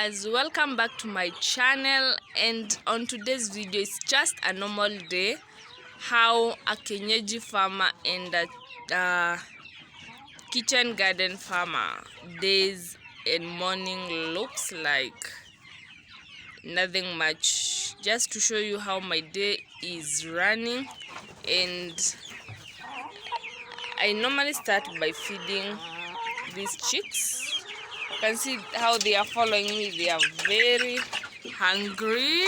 guys, welcome back to my channel. And on today's video, it's just a normal day how a kienyeji farmer and a kitchen garden farmer days and morning looks like. Nothing much, just to show you how my day is running. And I normally start by feeding these chicks. You can see how they are following me. They are very hungry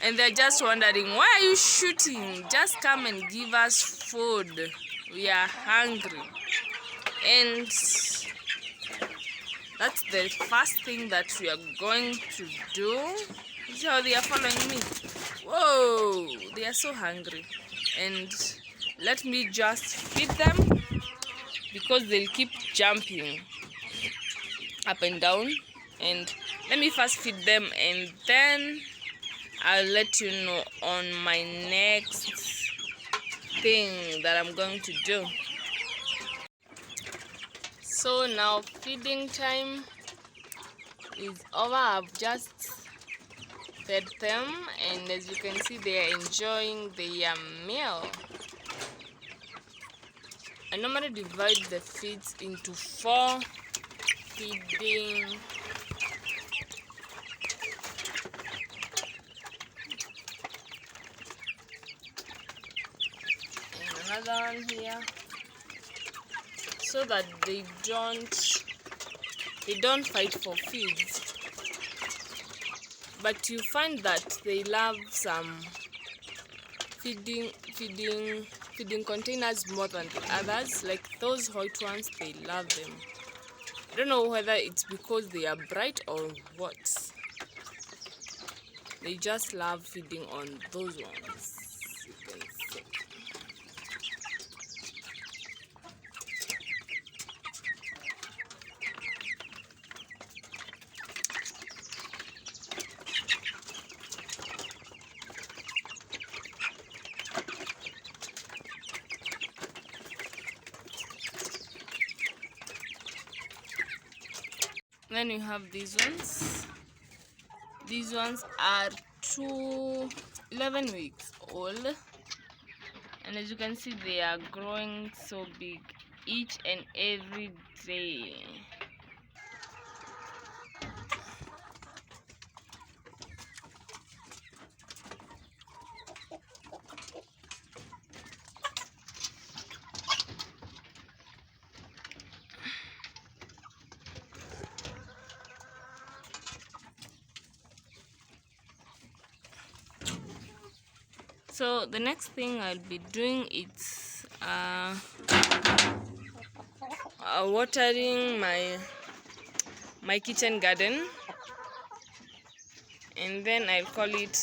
and they're just wondering, why are you shooting? Just come and give us food. We are hungry. And that's the first thing that we are going to do. See how they are following me? Whoa, they are so hungry. And let me just feed them, because they'll keep jumping up and down. And let me first feed them, and then I'll let you know on my next thing that I'm going to do. So now feeding time is over. I've just fed them, and as you can see, they are enjoying their meal. I normally divide the feeds into 4 feeding. And another one here, so that they don't fight for feeds. But you find that they love some feeding containers more than the others. Like those white ones, they love them. I don't know whether it's because they are bright or what. They just love feeding on those ones. You can see. Then you have these ones. These ones are 11 weeks old, and as you can see, they are growing so big each and every day. So the next thing I'll be doing is watering my kitchen garden, and then I'll call it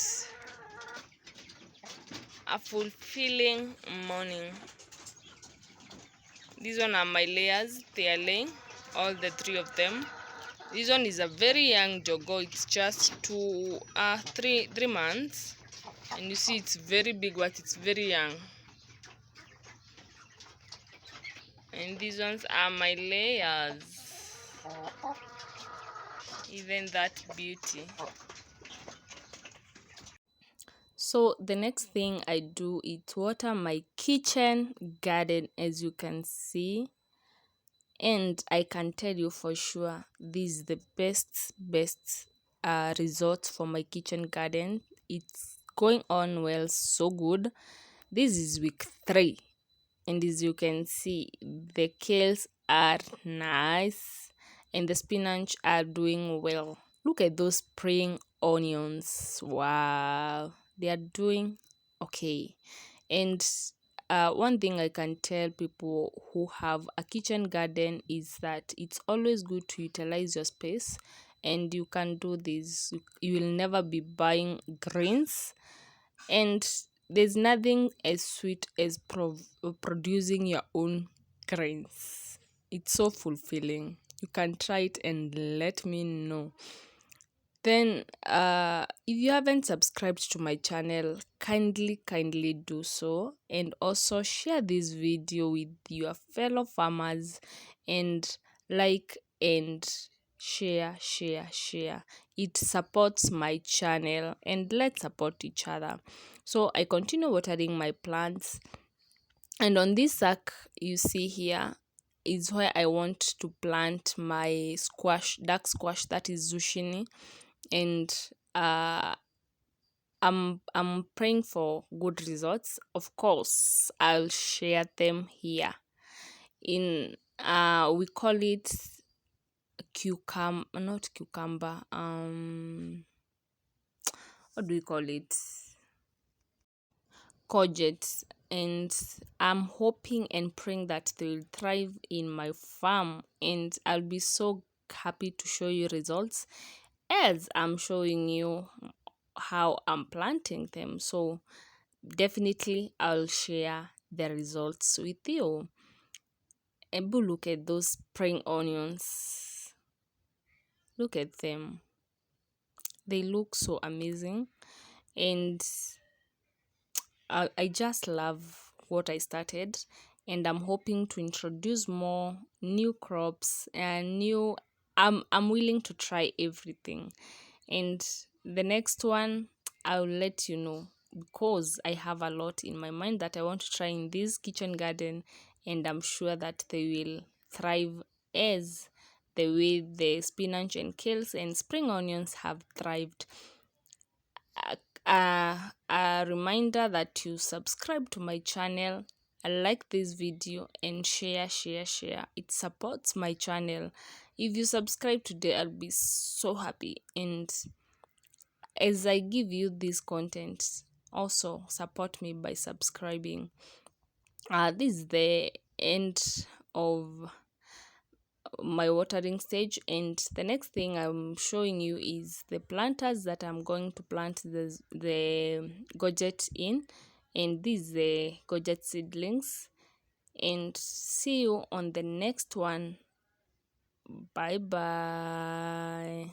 a fulfilling morning. These one are my layers. They are laying, all the 3 of them. This one is a very young doggo. It's just 3 months. And you see it's very big, but it's very young. And these ones are my layers. Even that beauty. So the next thing I do is water my kitchen garden, as you can see. And I can tell you for sure, this is the best result for my kitchen garden. It's going on well, so good. This is week 3, and as you can see, the kales are nice and the spinach are doing well. Look at those spring onions. Wow, they are doing okay. And one thing I can tell people who have a kitchen garden is that it's always good to utilize your space, and you can do this. You will never be buying greens, and there's nothing as sweet as producing your own grains. It's so fulfilling. You can try it and let me know. Then if you haven't subscribed to my channel, kindly do so, and also share this video with your fellow farmers, and like and share, share, share. It supports my channel, and let's support each other. So I continue watering my plants, and on this sack you see here is where I want to plant my squash, dark squash, that is zucchini. And uh I'm praying for good results. Of course, I'll share them here. In we call it not cucumber. What do we call it? Courgettes. And I'm hoping and praying that they will thrive in my farm, and I'll be so happy to show you results as I'm showing you how I'm planting them. So definitely I'll share the results with you. And look at those spring onions. Look at them. They look so amazing. And I just love what I started, and I'm hoping to introduce more new crops and new. I'm willing to try everything, and the next one I'll let you know, because I have a lot in my mind that I want to try in this kitchen garden, and I'm sure that they will thrive as the way the spinach and kales and spring onions have thrived. A reminder that you subscribe to my channel, like this video, and share, share, share. It supports my channel. If you subscribe today, I'll be so happy. And as I give you this content, also support me by subscribing. This is the end of my watering stage, and the next thing I'm showing you is the planters that I'm going to plant the gorget in. And these the gorget seedlings, and see you on the next one. Bye bye.